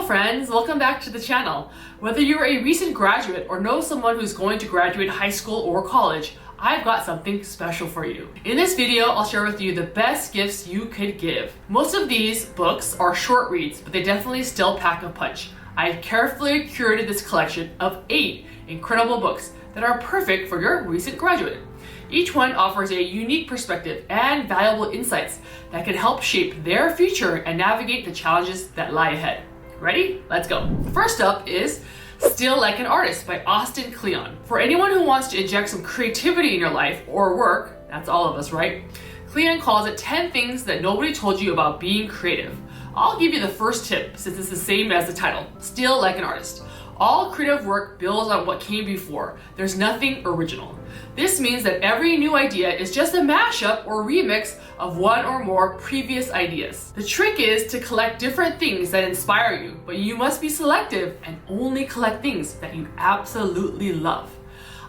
friends, welcome back to the channel. Whether you're a recent graduate or know someone who's going to graduate high school or college, I've got something special for you. In this video, I'll share with you the best gifts you could give. Most of these books are short reads, but they definitely still pack a punch. I've carefully curated this collection of 8 incredible books that are perfect for your recent graduate. Each one offers a unique perspective and valuable insights that can help shape their future and navigate the challenges that lie ahead. Ready? Let's go. First up is Still Like an Artist by Austin Kleon. For anyone who wants to inject some creativity in your life or work, that's all of us, right? Kleon calls it 10 things that nobody told you about being creative. I'll give you the first tip since it's the same as the title, Still Like an Artist. All creative work builds on what came before. There's nothing original. This means that every new idea is just a mashup or remix of one or more previous ideas. The trick is to collect different things that inspire you, but you must be selective and only collect things that you absolutely love.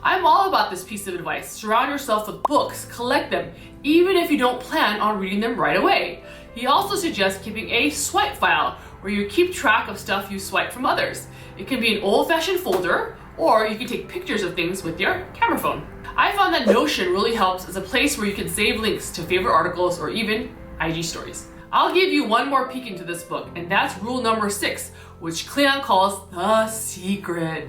I'm all about this piece of advice. Surround yourself with books, collect them, even if you don't plan on reading them right away. He also suggests keeping a swipe file where you keep track of stuff you swipe from others. It can be an old-fashioned folder, or you can take pictures of things with your camera phone. I found that Notion really helps as a place where you can save links to favorite articles or even IG stories. I'll give you one more peek into this book, and that's rule number 6, which Kleon calls the secret.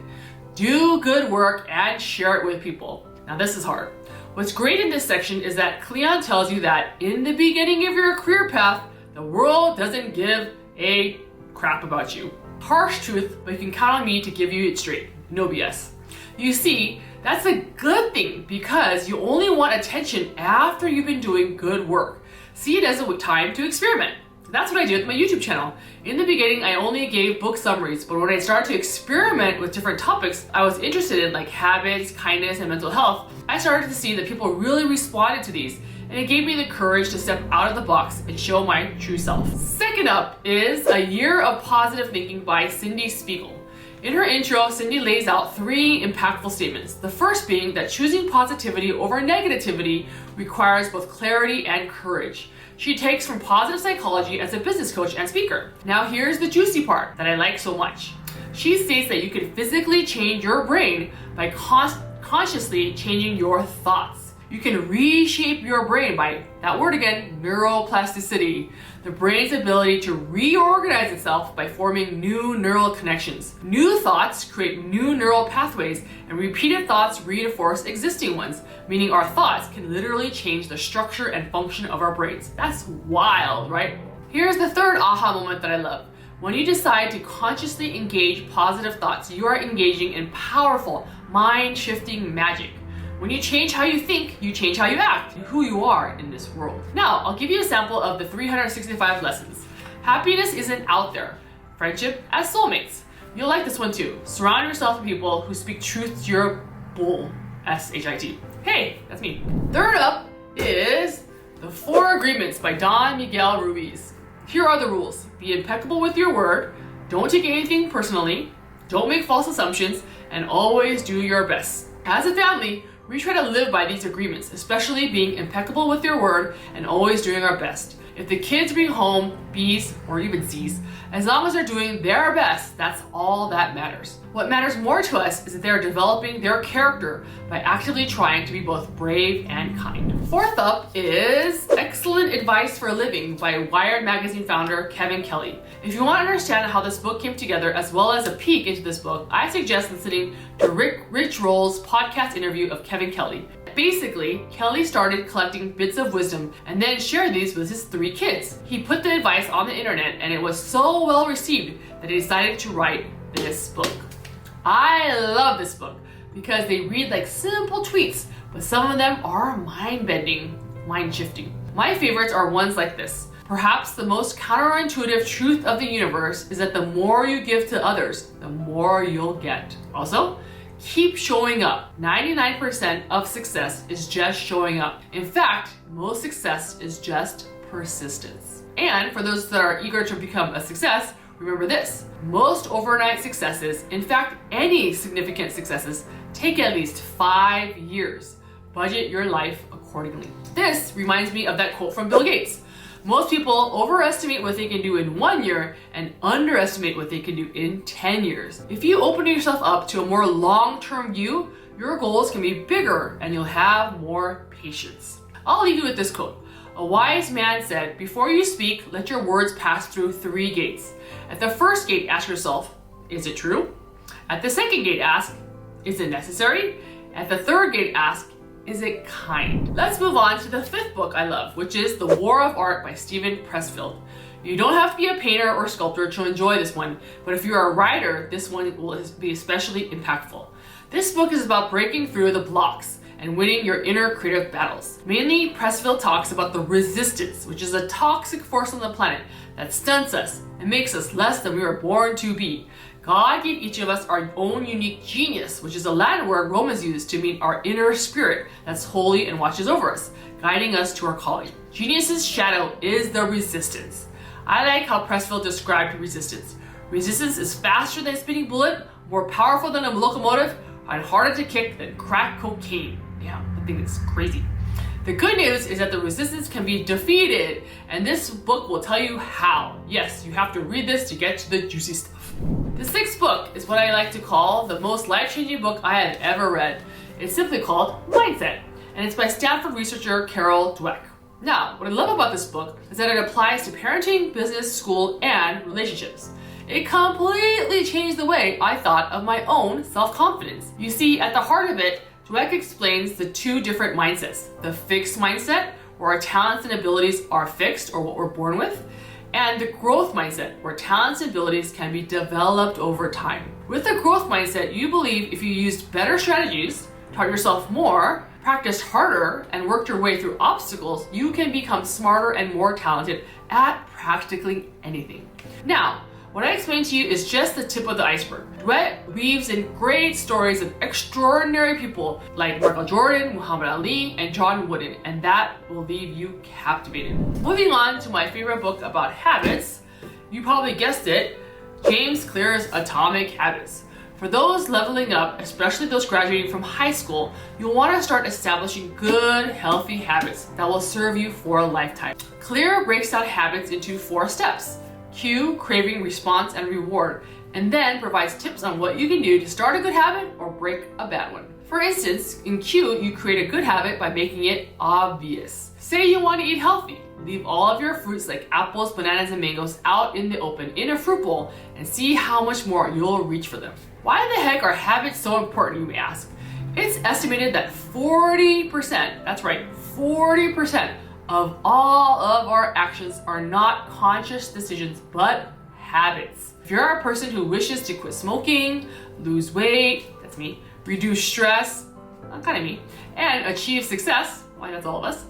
Do good work and share it with people. Now this is hard. What's great in this section is that Kleon tells you that in the beginning of your career path, the world doesn't give a crap about you. Harsh truth, but you can count on me to give you it straight. No BS. You see, that's a good thing because you only want attention after you've been doing good work. See it as a time to experiment. That's what I did with my YouTube channel. In the beginning, I only gave book summaries, but when I started to experiment with different topics I was interested in, like habits, kindness, and mental health, I started to see that people really responded to these, and it gave me the courage to step out of the box and show my true self. Second up is A Year of Positive Thinking by Cindy Spiegel. In her intro, Cindy lays out 3 impactful statements. The first being that choosing positivity over negativity requires both clarity and courage. She takes from positive psychology as a business coach and speaker. Now here's the juicy part that I like so much. She states that you can physically change your brain by consciously changing your thoughts. You can reshape your brain by, that word again, neuroplasticity. The brain's ability to reorganize itself by forming new neural connections. New thoughts create new neural pathways, and repeated thoughts reinforce existing ones, meaning our thoughts can literally change the structure and function of our brains. That's wild, right? Here's the third aha moment that I love. When you decide to consciously engage positive thoughts, you are engaging in powerful, mind-shifting magic. When you change how you think, you change how you act, and who you are in this world. Now, I'll give you a sample of the 365 lessons. Happiness isn't out there. Friendship as soulmates. You'll like this one too. Surround yourself with people who speak truth to your bull. S-H-I-T. Hey, that's me. Third up is The 4 Agreements by Don Miguel Ruiz. Here are the rules. Be impeccable with your word. Don't take anything personally. Don't make false assumptions. And always do your best. As a family, we try to live by these agreements, especially being impeccable with your word and always doing our best. If the kids bring home B's or even C's, as long as they're doing their best, that's all that matters. What matters more to us is that they're developing their character by actively trying to be both brave and kind. Fourth up is Excellent Advice for a Living by Wired Magazine founder Kevin Kelly. If you want to understand how this book came together as well as a peek into this book, I suggest listening to Rich Roll's podcast interview of Kevin Kelly. Basically, Kelly started collecting bits of wisdom and then shared these with his 3 kids. He put the advice on the internet and it was so well received that he decided to write this book. I love this book because they read like simple tweets, but some of them are mind-bending, mind-shifting. My favorites are ones like this. Perhaps the most counterintuitive truth of the universe is that the more you give to others, the more you'll get. Also, keep showing up. 99% of success is just showing up. In fact, most success is just persistence. And for those that are eager to become a success, remember this. Most overnight successes, in fact, any significant successes, take at least 5 years. Budget your life accordingly. This reminds me of that quote from Bill Gates. Most people overestimate what they can do in 1 year and underestimate what they can do in 10 years. If you open yourself up to a more long-term view, your goals can be bigger and you'll have more patience. I'll leave you with this quote. A wise man said, "Before you speak, let your words pass through 3 gates. At the first gate, ask yourself, is it true? At the second gate, ask, is it necessary? At the third gate, ask, is it kind?" Let's move on to the 5th book I love, which is The War of Art by Steven Pressfield. You don't have to be a painter or sculptor to enjoy this one, but if you're a writer, this one will be especially impactful. This book is about breaking through the blocks and winning your inner creative battles. Mainly, Pressfield talks about the resistance, which is a toxic force on the planet that stunts us and makes us less than we were born to be. God gave each of us our own unique genius, which is a Latin word Romans used to mean our inner spirit that's holy and watches over us, guiding us to our calling. Genius's shadow is the resistance. I like how Pressfield described resistance. Resistance is faster than a speeding bullet, more powerful than a locomotive, and harder to kick than crack cocaine. Yeah, I think it's crazy. The good news is that the resistance can be defeated, and this book will tell you how. Yes, you have to read this to get to the juicy stuff. The 6th book is what I like to call the most life-changing book I have ever read. It's simply called Mindset, and it's by Stanford researcher Carol Dweck. Now, what I love about this book is that it applies to parenting, business, school, and relationships. It completely changed the way I thought of my own self-confidence. You see, at the heart of it, Dweck explains the 2 different mindsets. The fixed mindset, where our talents and abilities are fixed or what we're born with, and the growth mindset, where talents and abilities can be developed over time. With the growth mindset, you believe if you used better strategies, taught yourself more, practiced harder, and worked your way through obstacles, you can become smarter and more talented at practically anything. Now, what I explained to you is just the tip of the iceberg. Dweck weaves in great stories of extraordinary people like Michael Jordan, Muhammad Ali, and John Wooden, and that will leave you captivated. Moving on to my favorite book about habits, you probably guessed it, James Clear's Atomic Habits. For those leveling up, especially those graduating from high school, you'll want to start establishing good, healthy habits that will serve you for a lifetime. Clear breaks down habits into 4 steps. Cue, craving, response, and reward, and then provides tips on what you can do to start a good habit or break a bad one. For instance, in Cue, you create a good habit by making it obvious. Say you want to eat healthy. Leave all of your fruits like apples, bananas, and mangoes out in the open in a fruit bowl and see how much more you'll reach for them. Why the heck are habits so important, you may ask? It's estimated that 40%, that's right, 40%, of all of our actions are not conscious decisions, but habits. If you're a person who wishes to quit smoking, lose weight, that's me, reduce stress, kind of me, and achieve success, why that's all of us,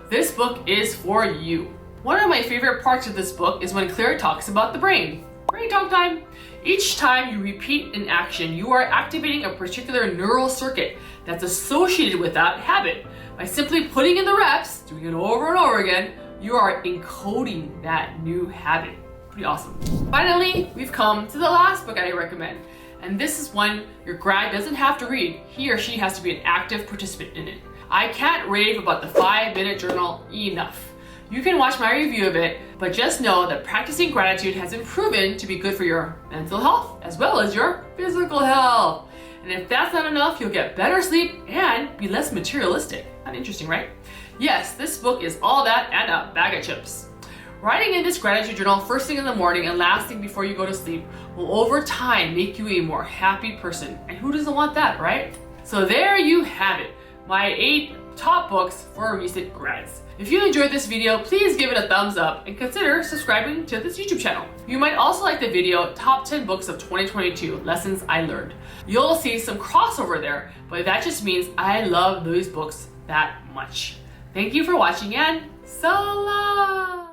this book is for you. One of my favorite parts of this book is when Claire talks about the brain. Brain talk time. Each time you repeat an action, you are activating a particular neural circuit that's associated with that habit. By simply putting in the reps, doing it over and over again, you are encoding that new habit. Pretty awesome. Finally, we've come to the last book I recommend. And this is one your grad doesn't have to read. He or she has to be an active participant in it. I can't rave about the 5-minute journal enough. You can watch my review of it, but just know that practicing gratitude has been proven to be good for your mental health as well as your physical health. And if that's not enough, you'll get better sleep and be less materialistic. Not interesting, right? Yes, this book is all that and a bag of chips. Writing in this gratitude journal first thing in the morning and last thing before you go to sleep will over time make you a more happy person. And who doesn't want that, right? So there you have it, my 8 top books for recent grads. If you enjoyed this video, please give it a thumbs up and consider subscribing to this YouTube channel. You might also like the video, Top 10 Books of 2022, Lessons I Learned. You'll see some crossover there, but that just means I love those books that much. Thank you for watching and so long!